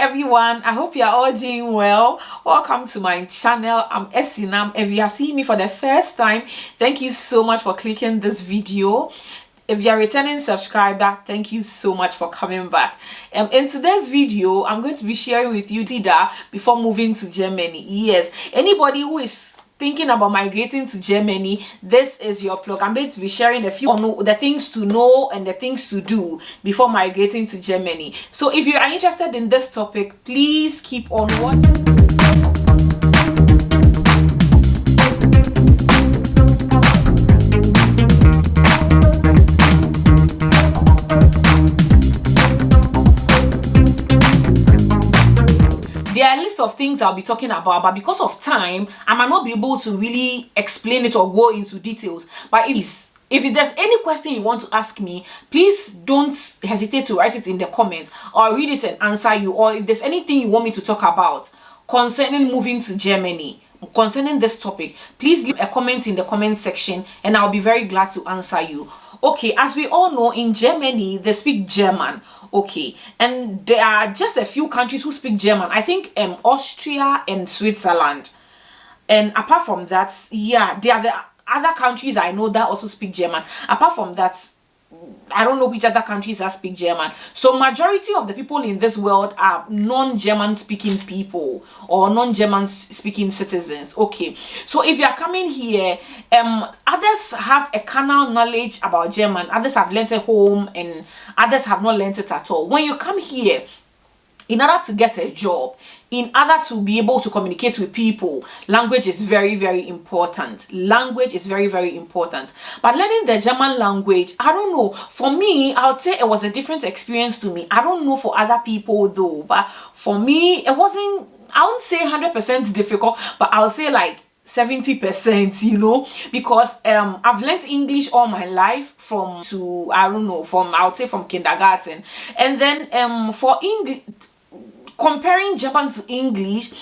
everyone, I hope you are all doing well. Welcome to my channel. I'm Esinam. If you are seeing me for the first time, thank you so much for clicking this video. If you're a returning subscriber, thank you so much for coming back. In today's video, I'm going to be sharing with you Tida before moving to Germany. Yes, anybody who is thinking about migrating to Germany, this is your plug. I'm going to be sharing a few on the things to know and the things to do before migrating to Germany. So if you are interested in this topic, please keep on watching. There are a list of things I'll be talking about, but because of time, I might not be able to really explain it or go into details. But if there's any question you want to ask me, please don't hesitate to write it in the comments, or I'll read it and answer you. Or if there's anything you want me to talk about concerning moving to Germany, concerning this topic, please leave a comment in the comment section and I'll be very glad to answer you. Okay, as we all know, in Germany they speak German. Okay, and there are just a few countries who speak German. I think Austria and Switzerland, and apart from that, yeah, there are the other countries I know that also speak German. Apart from that, I don't know which other countries that speak German. So majority of the people in this world are non-German speaking people or non-German speaking citizens. Okay, so if you are coming here, others have a carnal knowledge about German, others have learnt at home, and others have not learnt it at all. When you come here, in order to get a job, in order to be able to communicate with people, language is very, very important. Language is very, very important. But learning the German language, I don't know. For me, I would say it was a different experience to me. I don't know for other people though, but for me, it wasn't, I wouldn't say 100% difficult, but I would say like 70%, you know, because I've learned English all my life I would say from kindergarten. And then for English, comparing German to English,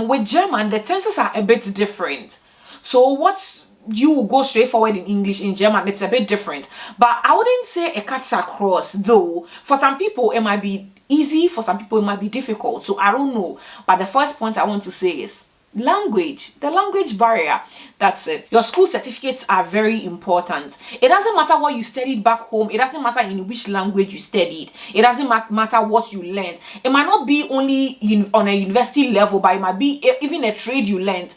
with German the tenses are a bit different. So what you go straight forward in English, in German it's a bit different. But I wouldn't say it cuts across though. For some people it might be easy, for some people it might be difficult. So I don't know. But the first point I want to say is language, the language barrier. That's it. Your school certificates are very important. It doesn't matter what you studied back home, it doesn't matter in which language you studied, it doesn't matter what you learned. It might not be only on a university level, but it might be even a trade you learned.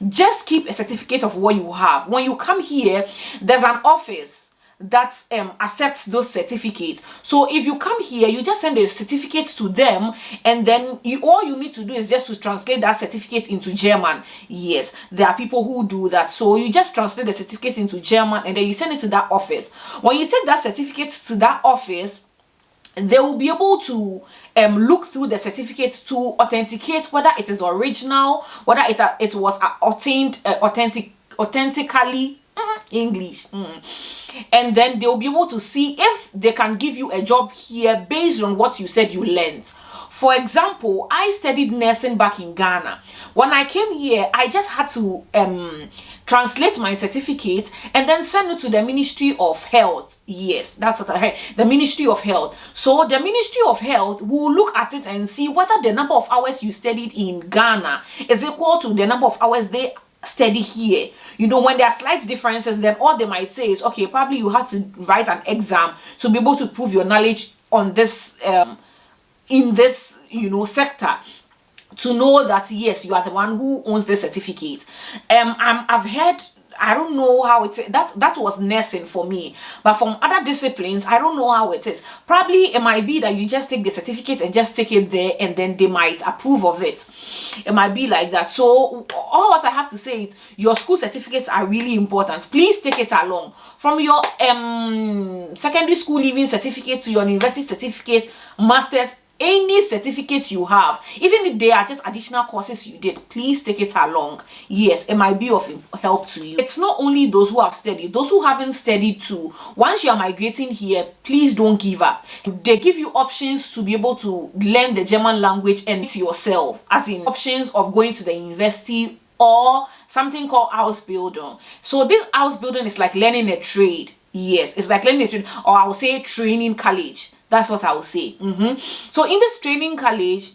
Just keep a certificate of what you have. When you come here, there's an office that accepts those certificates. So if you come here, you just send the certificates to them, and then all you need to do is just to translate that certificate into German. Yes, there are people who do that. So you just translate the certificate into German and then you send it to that office. When you take that certificate to that office, they will be able to look through the certificate to authenticate whether it is original, whether it was obtained authentically English. And then they'll be able to see if they can give you a job here based on what you said you learned. For example, I studied nursing back in Ghana. When I came here, I just had to translate my certificate and then send it to the Ministry of Health. Yes, that's what I heard. The Ministry of Health. So the Ministry of Health will look at it and see whether the number of hours you studied in Ghana is equal to the number of hours they study here. You know, when there are slight differences, then all they might say is, okay, probably you have to write an exam to be able to prove your knowledge on this in this, you know, sector, to know that yes, you are the one who owns the certificate. I've heard, I don't know how it is. That was nursing for me, but from other disciplines I don't know how it is. Probably it might be that you just take the certificate and just take it there and then they might approve of it. It might be like that. So all what I have to say is your school certificates are really important. Please take it along, from your secondary school leaving certificate to your university certificate, masters, any certificates you have, even if they are just additional courses you did, please take it along. Yes, it might be of help to you. It's not only those who have studied, those who haven't studied too. Once you are migrating here, please don't give up. They give you options to be able to learn the German language and it yourself, as in options of going to the university or something called Ausbildung. So this Ausbildung is like learning a trade. Yes, it's like learning a trade, or I would say training college. That's what I would say. So in this training college,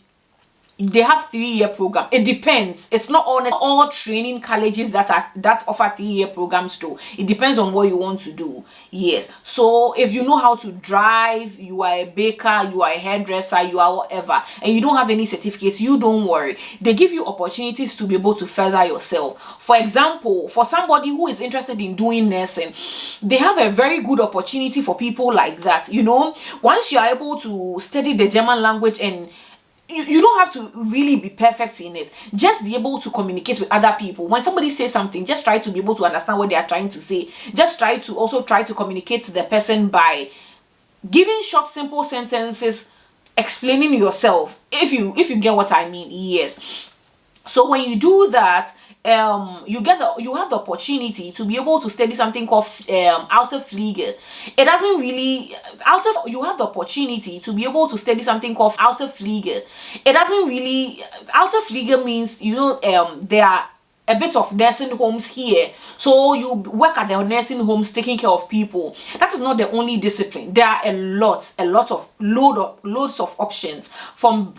they have 3-year program. It depends. It's not all training colleges that offer 3-year programs too. It depends on what you want to do. Yes. So if you know how to drive, you are a baker, you are a hairdresser, you are whatever, and you don't have any certificates, you don't worry. They give you opportunities to be able to further yourself. For example, for somebody who is interested in doing nursing, they have a very good opportunity for people like that. You know, once you are able to study the German language, and you don't have to really be perfect in it, just be able to communicate with other people. When somebody says something, just try to be able to understand what they are trying to say. Just try to communicate to the person by giving short simple sentences, explaining yourself, if you get what I mean. Yes. So when you do that, you have the opportunity to be able to study something called outer Fliege. It doesn't really you have the opportunity to be able to study something called outer Fliege. It doesn't really outer Fliege means, you know, there are a bit of nursing homes here, so you work at the nursing homes taking care of people. That is not the only discipline. There are loads of options, from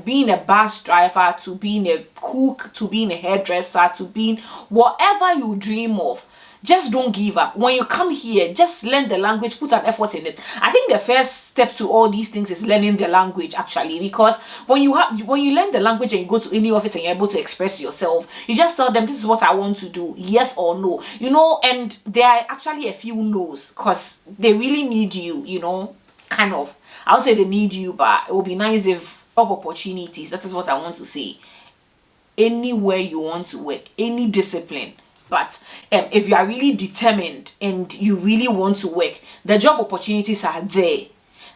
being a bus driver to being a cook to being a hairdresser to being whatever you dream of. Just don't give up. When you come here, just learn the language, put an effort in it. I think the first step to all these things is learning the language, actually, because when you learn the language and you go to any office and you're able to express yourself, you just tell them, this is what I want to do, yes or no, you know. And there are actually a few no's, because they really need you, you know, kind of. I would say they need you, but it would be nice if job opportunities, that is what I want to say, anywhere you want to work, any discipline. But if you are really determined and you really want to work, the job opportunities are there.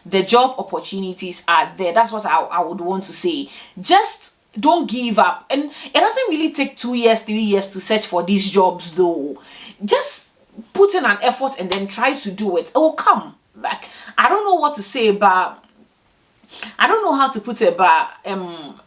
The job opportunities are there. That's what I would want to say. Just don't give up. And it doesn't really take 2 years, 3 years to search for these jobs though. Just put in an effort and then try to do it. It will come. Like, I don't know what to say, but I don't know how to put it, but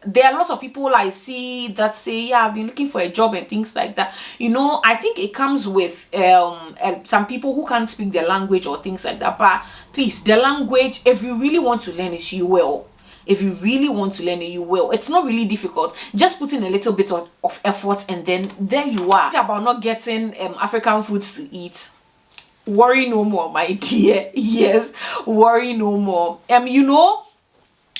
there are lots of people I see that say, yeah, I've been looking for a job and things like that. You know, I think it comes with some people who can't speak the language or things like that. But please, the language, if you really want to learn it, you will. If you really want to learn it, you will. It's not really difficult. Just put in a little bit of effort, and then there you are. About not getting African foods to eat. Worry no more, my dear. Yes, worry no more. You know,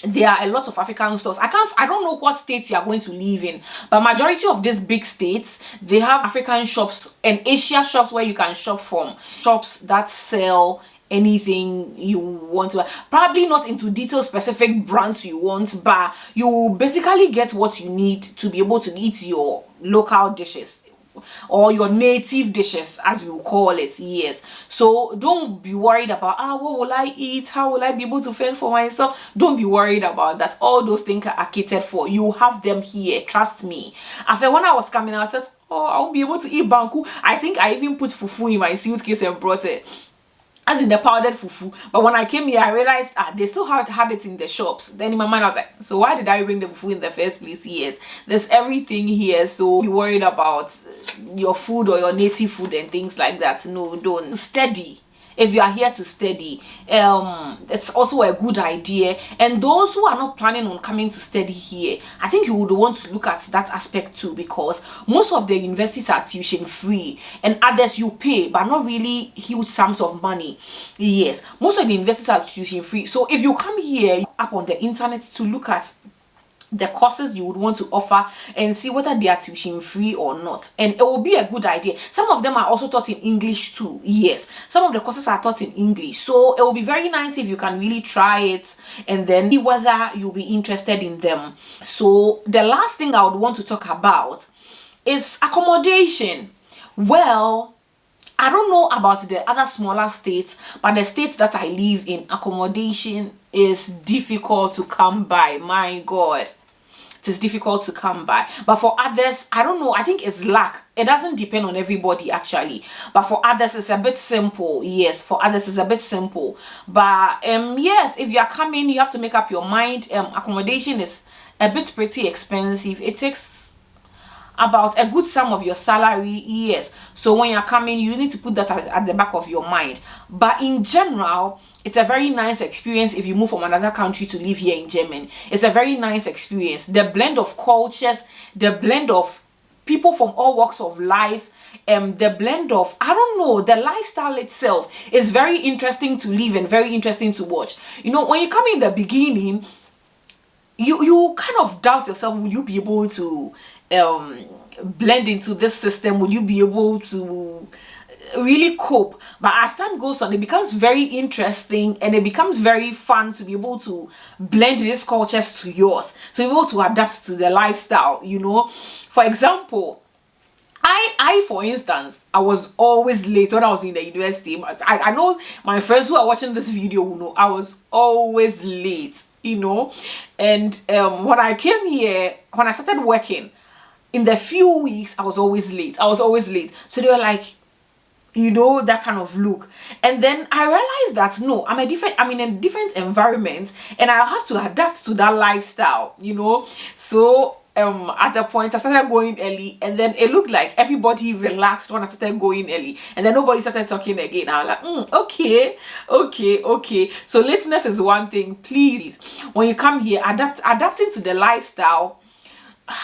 there are a lot of African stores. I don't know what state you are going to live in, but majority of these big states, they have African shops and Asia shops where you can shop from. Shops that sell anything you want to. Probably not into detail specific brands you want, but you basically get what you need to be able to eat your local dishes, or your native dishes, as we will call it. Yes, so don't be worried about what will I eat, how will I be able to fend for myself. Don't be worried about that. All those things are catered for. You have them here, trust me. After when I was coming out, I thought, I'll be able to eat banku. I think I even put fufu in my suitcase and brought it, as in the powdered fufu. But when I came here, I realized they still had it in the shops. Then in my mind I was like, so why did I bring the fufu in the first place? Yes, there's everything here, so be worried about your food or your native food and things like that. No, don't. Steady. If you are here to study, it's also a good idea. And those who are not planning on coming to study here, I think you would want to look at that aspect too, because most of the universities are tuition free, and others you pay, but not really huge sums of money. Yes, most of the universities are tuition free. So if you come here up on the internet to look at the courses you would want to offer and see whether they are tuition free or not, and it will be a good idea. Some of them are also taught in English too. Yes, some of the courses are taught in English, so it will be very nice if you can really try it and then see whether you'll be interested in them. So the last thing I would want to talk about is accommodation. Well, I don't know about the other smaller states, but the states that I live in, accommodation is difficult to come by. My God, it is difficult to come by. But for others, I don't know, I think it's luck. It doesn't depend on everybody actually, but for others it's a bit simple. Yes, for others it's a bit simple. But yes, if you are coming, you have to make up your mind. Accommodation is a bit pretty expensive. It takes about a good sum of your salary, yes. So when you're coming, you need to put that at the back of your mind. But in general, it's a very nice experience if you move from another country to live here in Germany. It's a very nice experience. The blend of cultures, the blend of people from all walks of life, the blend of, I don't know, the lifestyle itself is very interesting to live and very interesting to watch. You know, when you come in the beginning, you kind of doubt yourself. Will you be able to blend into this system? Will you be able to really cope? But as time goes on, it becomes very interesting and it becomes very fun to be able to blend these cultures to yours, to be able to adapt to the lifestyle, you know. For example, I for instance, I was always late when I was in the university. I know my friends who are watching this video will know I was always late, you know. And when I came here, when I started working, in the few weeks I was always late. So they were like, you know, that kind of look. And then I realized that no, I'm in a different environment and I have to adapt to that lifestyle, you know. So at a point I started going early, and then it looked like everybody relaxed when I started going early, and then nobody started talking again. I was like, okay. So lateness is one thing. Please, when you come here, adapting to the lifestyle.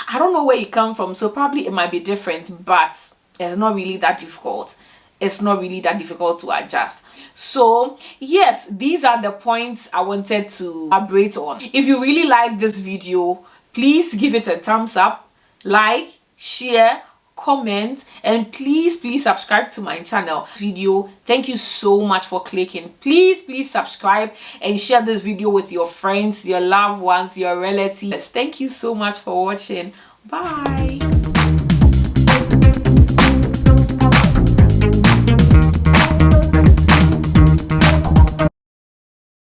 I don't know where you come from, so probably it might be different, but it's not really that difficult. It's not really that difficult to adjust. So yes, these are the points I wanted to elaborate on. If you really like this video, please give it a thumbs up, like, share, comment, and please subscribe to my channel. Thank you so much for clicking. Please subscribe and share this video with your friends, your loved ones, your relatives. Thank you so much for watching. Bye.